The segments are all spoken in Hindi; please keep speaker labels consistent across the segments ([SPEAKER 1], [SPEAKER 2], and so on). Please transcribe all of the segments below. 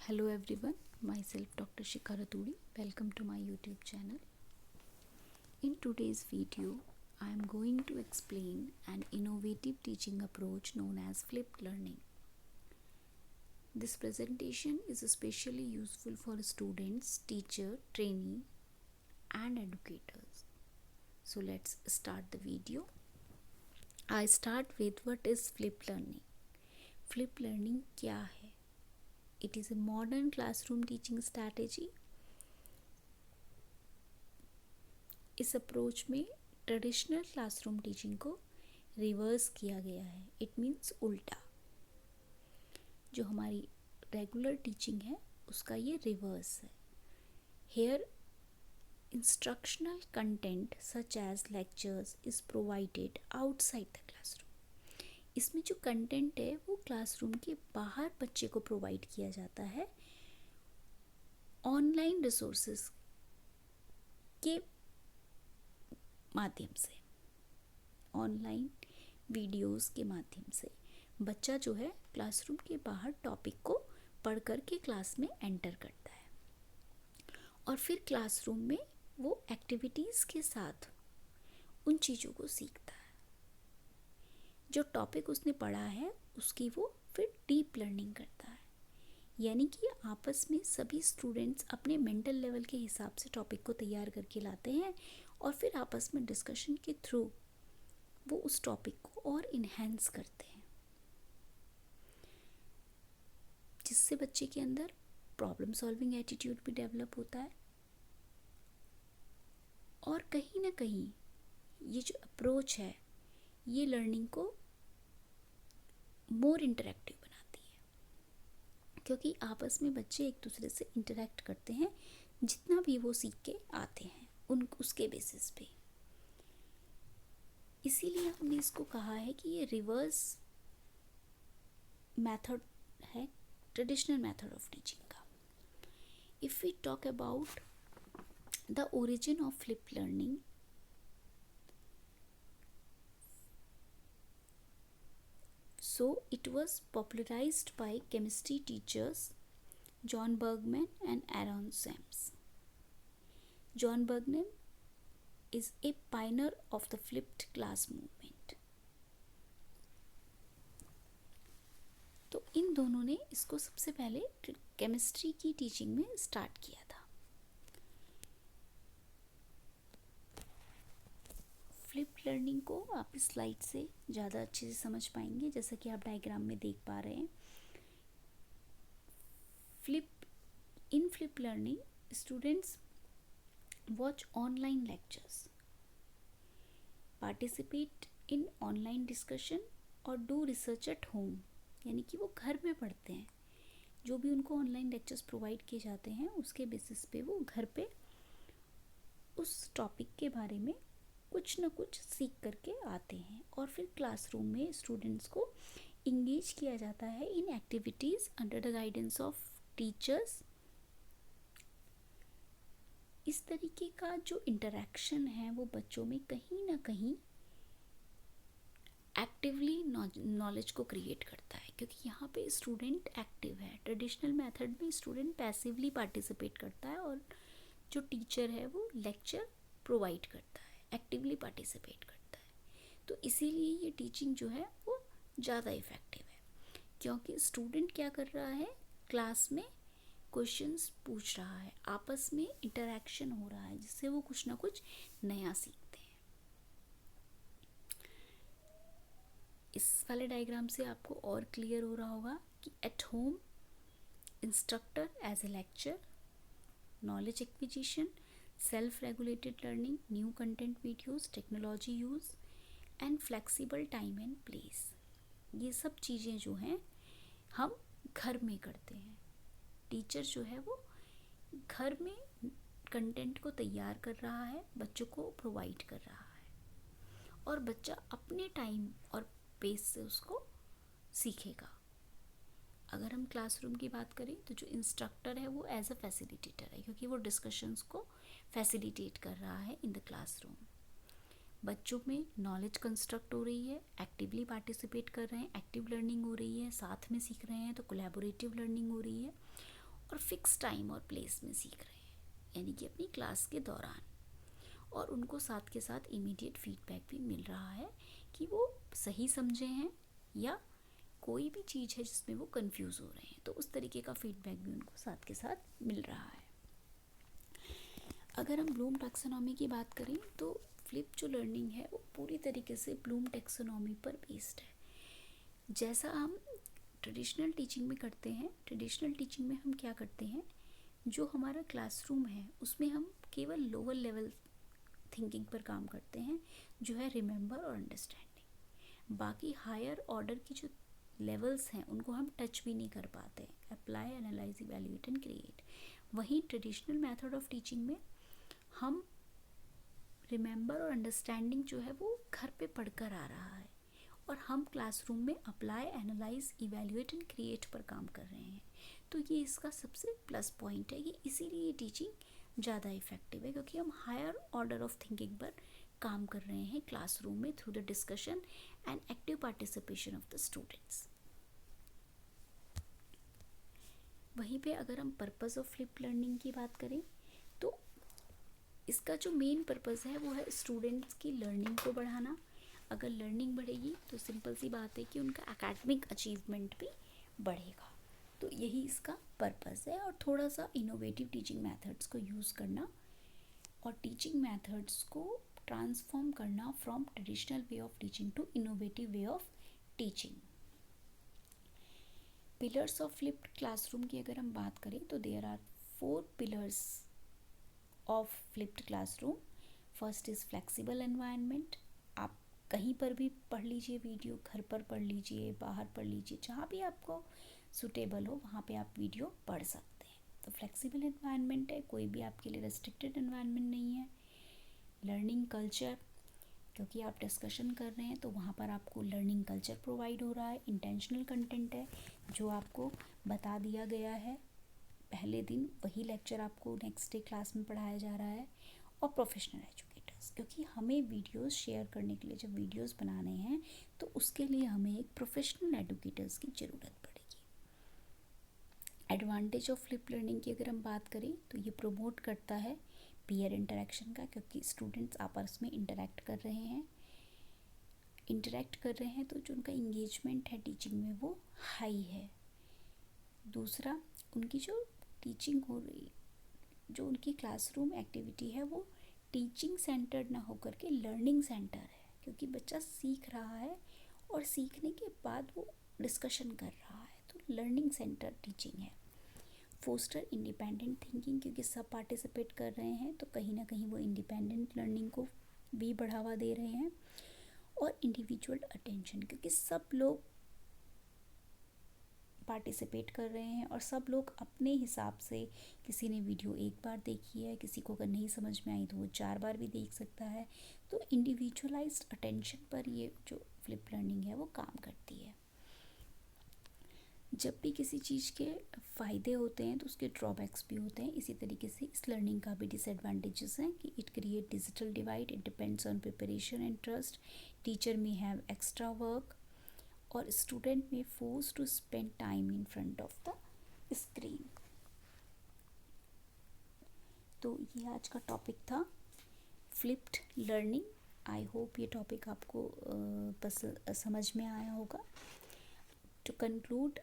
[SPEAKER 1] Hello everyone, myself Dr. Shikha Raturi. Welcome to my YouTube channel. In today's video, I am going to explain an innovative teaching approach known as flipped learning. This presentation is especially useful for students, teachers, trainee and educators. So let's start the video. I start with what is flipped learning. Flipped learning क्या है? It is a modern classroom teaching strategy. इस अप्रोच में ट्रेडिशनल क्लासरूम टीचिंग को रिवर्स किया गया है. इट मीन्स उल्टा. जो हमारी रेगुलर टीचिंग है उसका ये रिवर्स है. Here instructional content such as lectures is provided outside the classroom. इसमें जो कंटेंट है वो क्लासरूम के बाहर बच्चे को प्रोवाइड किया जाता है ऑनलाइन रिसोर्सेज के माध्यम से. ऑनलाइन वीडियोस के माध्यम से बच्चा जो है क्लासरूम के बाहर टॉपिक को पढ़ कर के क्लास में एंटर करता है और फिर क्लासरूम में वो एक्टिविटीज़ के साथ उन चीज़ों को सीखता है. जो टॉपिक उसने पढ़ा है उसकी वो फिर डीप लर्निंग करता है. यानी कि आपस में सभी स्टूडेंट्स अपने मेंटल लेवल के हिसाब से टॉपिक को तैयार करके लाते हैं और फिर आपस में डिस्कशन के थ्रू वो उस टॉपिक को और इन्हेंस करते हैं, जिससे बच्चे के अंदर प्रॉब्लम सॉल्विंग एटीट्यूड भी डेवलप होता है. और कहीं ना कहीं ये जो अप्रोच है ये लर्निंग को मोर इंटरेक्टिव बनाती है, क्योंकि आपस में बच्चे एक दूसरे से इंटरेक्ट करते हैं जितना भी वो सीख के आते हैं उसके बेसिस पे. इसीलिए हमने इसको कहा है कि ये रिवर्स मेथड है ट्रेडिशनल मेथड ऑफ टीचिंग का. If we talk about the origin of flip learning, so it was popularized by chemistry teachers John Bergman and Aaron Sams. John Bergman is a pioneer of the flipped class movement. तो इन दोनों ने इसको सबसे पहले केमिस्ट्री की टीचिंग में स्टार्ट किया था. फ्लिप लर्निंग को आप इस स्लाइड से ज़्यादा अच्छे से समझ पाएंगे, जैसा कि आप डायग्राम में देख पा रहे हैं. Flip learning students watch online lectures, participate in online discussion और डू रिसर्च एट होम. यानी कि वो घर में पढ़ते हैं. जो भी उनको ऑनलाइन लेक्चर्स प्रोवाइड किए जाते हैं उसके बेसिस पे वो घर पे उस टॉपिक के बारे में कुछ ना कुछ सीख करके आते हैं और फिर क्लासरूम में स्टूडेंट्स को इंगेज किया जाता है in activities under the guidance of teachers. इस तरीके का जो इंटरेक्शन है वो बच्चों में कहीं ना कहीं एक्टिवली नॉलेज को क्रिएट करता है, क्योंकि यहाँ पे स्टूडेंट एक्टिव है. ट्रेडिशनल मेथड में स्टूडेंट पैसिवली पार्टिसिपेट करता है और जो टीचर है वो लेक्चर प्रोवाइड करता है, एक्टिवली पार्टिसिपेट करता है. तो इसीलिए ये टीचिंग जो है वो ज़्यादा इफ़ेक्टिव है, क्योंकि स्टूडेंट क्या कर रहा है, क्लास में क्वेश्चंस पूछ रहा है, आपस में इंटरेक्शन हो रहा है, जिससे वो कुछ ना कुछ नया सीखते हैं. इस वाले डायग्राम से आपको और क्लियर हो रहा होगा कि at home instructor as a lecture, knowledge acquisition, self regulated learning, new content videos, technology use and flexible time and place. ये सब चीज़ें जो हैं हम घर में करते हैं. टीचर जो है वो घर में कंटेंट को तैयार कर रहा है, बच्चों को प्रोवाइड कर रहा है और बच्चा अपने टाइम और पेस से उसको सीखेगा. अगर हम क्लासरूम की बात करें तो जो इंस्ट्रक्टर है वो एज अ फैसिलिटेटर है, क्योंकि वो डिस्कशंस को फैसिलिटेट कर रहा है इन द क्लासरूम. बच्चों में नॉलेज कंस्ट्रक्ट हो रही है, एक्टिवली पार्टिसिपेट कर रहे हैं, एक्टिव लर्निंग हो रही है, साथ में सीख रहे हैं तो कोलैबोरेटिव लर्निंग हो रही है. और फिक्स टाइम और प्लेस में सीख रहे हैं, यानी कि अपनी क्लास के दौरान। और उनको साथ के साथ इमीडिएट फीडबैक भी मिल रहा है कि वो सही समझे हैं या कोई भी चीज़ है जिसमें वो कंफ्यूज हो रहे हैं, तो उस तरीके का फीडबैक भी उनको साथ के साथ मिल रहा है। अगर हम ब्लूम टैक्सोनॉमी की बात करें तो फ्लिप जो लर्निंग है वो पूरी तरीके से ब्लूम टैक्सोनॉमी पर बेस्ड है। जैसा हम ट्रेडिशनल टीचिंग में करते हैं, ट्रेडिशनल टीचिंग में हम क्या करते हैं, जो हमारा क्लासरूम है उसमें हम केवल लोअर लेवल थिंकिंग पर काम करते हैं, जो है रिमेंबर और अंडरस्टैंडिंग। बाकी हायर ऑर्डर की जो लेवल्स हैं उनको हम टच भी नहीं कर पाते, apply, analyse, evaluate and create. वहीं ट्रेडिशनल मेथड ऑफ टीचिंग में हम रिमेंबर और अंडरस्टैंडिंग जो है वो घर पे पढ़कर आ रहा है और हम क्लासरूम में apply, analyse, evaluate and create पर काम कर रहे हैं। तो ये इसका सबसे प्लस पॉइंट है, ये इसीलिए टीचिंग ज़्यादा इफ़ेक्टिव है, क्योंकि हम हायर ऑर्डर ऑफ थिंकिंग पर काम कर रहे हैं क्लासरूम में through the discussion and active participation of the students. वहीं पे अगर हम पर्पस ऑफ फ्लिप लर्निंग की बात करें तो इसका जो मेन पर्पस है वो है स्टूडेंट्स की लर्निंग को बढ़ाना। अगर लर्निंग बढ़ेगी तो सिंपल सी बात है कि उनका एकेडमिक अचीवमेंट भी बढ़ेगा। तो यही इसका पर्पस है। और थोड़ा सा इनोवेटिव टीचिंग मेथड्स को यूज़ करना और टीचिंग मेथड्स को ट्रांसफॉर्म करना from traditional way of teaching to innovative way of teaching. Pillars of flipped classroom की अगर हम बात करें तो there are 4 pillars of flipped classroom. First is flexible environment. आप कहीं पर भी पढ़ लीजिए वीडियो, घर पर पढ़ लीजिए, बाहर पढ़ लीजिए, जहाँ भी आपको सूटेबल हो वहाँ पे आप वीडियो पढ़ सकते हैं। तो फ्लेक्सिबल एनवायरनमेंट है, कोई भी आपके लिए रेस्ट्रिक्टेड एनवायरनमेंट नहीं है। लर्निंग कल्चर, क्योंकि आप डिस्कशन कर रहे हैं तो वहाँ पर आपको लर्निंग कल्चर प्रोवाइड हो रहा है। इंटेंशनल कंटेंट है, जो आपको बता दिया गया है पहले दिन, वही लेक्चर आपको नेक्स्ट डे क्लास में पढ़ाया जा रहा है। और प्रोफेशनल एजुकेटर्स, क्योंकि हमें वीडियोस शेयर करने के लिए जब वीडियोस बनाने हैं तो उसके लिए हमें एक प्रोफेशनल एजुकेटर्स की ज़रूरत पड़ेगी। एडवांटेज ऑफ फ्लिप लर्निंग की अगर हम बात करें तो ये प्रमोट करता है पीयर इंटरेक्शन का, क्योंकि स्टूडेंट्स आपस में इंटरेक्ट कर रहे हैं तो जो उनका इंगेजमेंट है टीचिंग में वो हाई है। दूसरा, उनकी जो टीचिंग हो रही, जो उनकी क्लासरूम एक्टिविटी है वो टीचिंग सेंटर्ड ना होकर के लर्निंग सेंटर है, क्योंकि बच्चा सीख रहा है और सीखने के बाद वो डिस्कशन कर रहा है, तो लर्निंग सेंटर टीचिंग है। फोस्टर इंडिपेंडेंट थिंकिंग, क्योंकि सब पार्टिसिपेट कर रहे हैं तो कहीं ना कहीं वो इंडिपेंडेंट लर्निंग को भी बढ़ावा दे रहे हैं। और इंडिविजुअल अटेंशन, क्योंकि सब लोग पार्टिसिपेट कर रहे हैं और सब लोग अपने हिसाब से, किसी ने वीडियो एक बार देखी है, किसी को अगर नहीं समझ में आई तो वो 4 बार भी देख सकता है। तो इंडिविजुअलाइज्ड अटेंशन पर ये जो फ्लिप लर्निंग है वो काम करती है। जब भी किसी चीज़ के फ़ायदे होते हैं तो उसके ड्रॉबैक्स भी होते हैं। इसी तरीके से इस लर्निंग का भी डिसएडवांटेजेस हैं कि it create digital divide, it depends on preparation and trust, teacher may have extra work और student may force to spend time in front of the screen. तो ये आज का टॉपिक था फ्लिप्ड लर्निंग। आई होप ये टॉपिक आपको समझ में आया होगा। To conclude,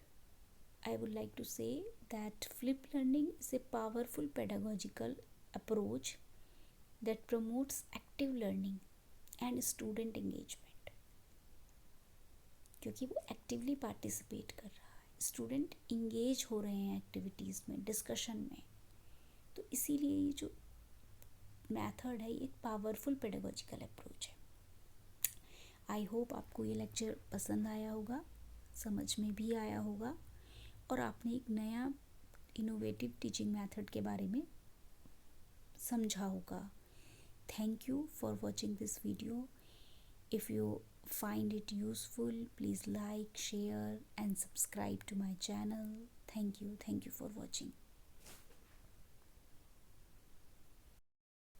[SPEAKER 1] I would like to say that flip learning is a powerful pedagogical approach that promotes active learning and student engagement, क्योंकि वो एक्टिवली पार्टिसिपेट कर रहा है, स्टूडेंट इंगेज हो रहे हैं एक्टिविटीज़ में, डिस्कशन में। तो इसीलिए ये जो मेथड है ये एक पावरफुल पेडागोजिकल अप्रोच है। आई होप आपको ये लेक्चर पसंद आया होगा, समझ में भी आया होगा और आपने एक नया इनोवेटिव टीचिंग मेथड के बारे में समझा होगा। Thank you for watching this video. If you find it useful, please like, share and subscribe to my channel. Thank you for watching.